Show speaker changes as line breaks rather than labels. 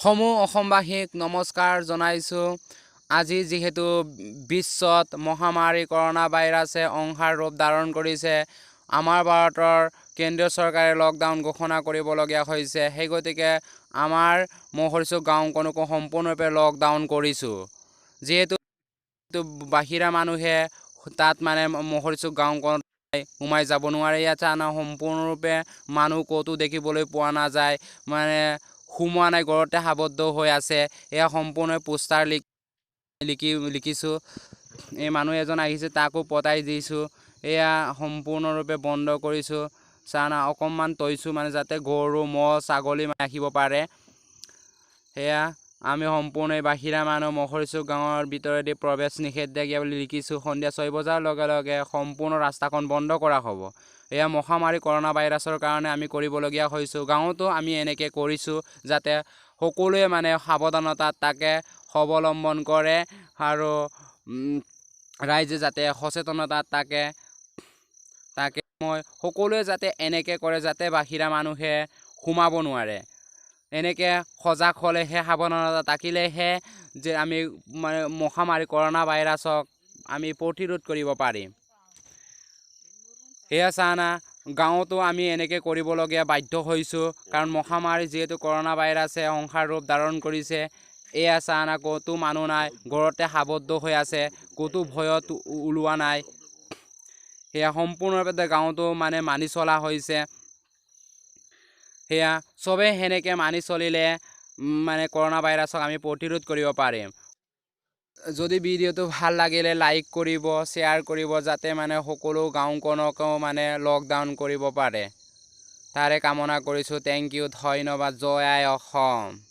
সমূহ অসমবাসীক নমস্কাৰ জনাইছোঁ। আজি যিহেতু বিশ্বত মহামাৰী কৰোনা ভাইৰাছে অংশাৰ ৰূপ ধাৰণ কৰিছে, আমাৰ ভাৰতৰ কেন্দ্ৰীয় চৰকাৰে লকডাউন ঘোষণা কৰিবলগীয়া হৈছে। সেই গতিকে আমাৰ মহৰচুক গাঁওখনকো সম্পূৰ্ণৰূপে লকডাউন কৰিছোঁ। যিহেতু বাহিৰা মানুহে তাত মানে মহৰচুক গাঁওখনত সোমাই যাব নোৱাৰে। ইয়াত সম্পূৰ্ণৰূপে মানুহ ক'তো দেখিবলৈ পোৱা নাযায়, মানে সোমোৱা নাই, ঘৰতে আবদ্ধ হৈ আছে। এয়া সম্পূৰ্ণ পোষ্টাৰ লিখিছোঁ। এই মানুহ এজন আহিছে, তাকো পতাই দিছোঁ। এয়া সম্পূৰ্ণৰূপে বন্ধ কৰিছোঁ। চানা অকণমান তৈছোঁ, মানে যাতে গৰু ম'হ ছাগলী ৰাখিব পাৰে। সেয়া আমি সম্পূৰ্ণ বাহিৰা মানুহ মহৰচুক গাঁৱৰ ভিতৰেদি প্ৰৱেশ নিষেধাজ্ঞা বুলি লিখিছোঁ। সন্ধিয়া 6 বজাৰ লগে লগে সম্পূৰ্ণ ৰাস্তাখন বন্ধ কৰা হ'ব। এয়া মহামাৰী কৰোনা ভাইৰাছৰ কাৰণে আমি কৰিবলগীয়া হৈছোঁ। গাঁৱতো আমি এনেকৈ কৰিছোঁ যাতে সকলোৱে মানে সাৱধানতা তাকে অৱলম্বন কৰে আৰু ৰাইজে যাতে সচেতনতা তাকে মই সকলোৱে যাতে এনেকৈ কৰে যাতে বাহিৰা মানুহে সোমাব নোৱাৰে। এনেকৈ সজাগ হ'লেহে, সাৱধানতা থাকিলেহে যে আমি মানে মহামাৰী কৰোনা ভাইৰাছক আমি প্ৰতিৰোধ কৰিব পাৰিম। সেয়া চানা গাঁৱতো আমি এনেকৈ কৰিবলগীয়া বাধ্য হৈছোঁ, কাৰণ মহামাৰী যিহেতু কৰোনা ভাইৰাছে অংশাৰ ৰূপ ধাৰণ কৰিছে। এয়া চানা ক'তো মানুহ নাই, ঘৰতে আবদ্ধ হৈ আছে, ক'তো ভয়ত ওলোৱা নাই। সেয়া সম্পূৰ্ণৰূপে গাঁৱতো মানে মানি চলা হৈছে। সেয়া চবেই সেনেকৈ মানি চলিলে মানে কৰোনা ভাইৰাছক আমি প্ৰতিৰোধ কৰিব পাৰিম। যদি ভিডিঅ'টো ভাল লাগিলে লাইক কৰিব, শ্বেয়াৰ কৰিব, যাতে মানে সকলো গাঁওখনকো মানে লকডাউন কৰিব পাৰে, তাৰে কামনা কৰিছোঁ। থেংক ইউ, ধন্যবাদ। জয় আই অসম।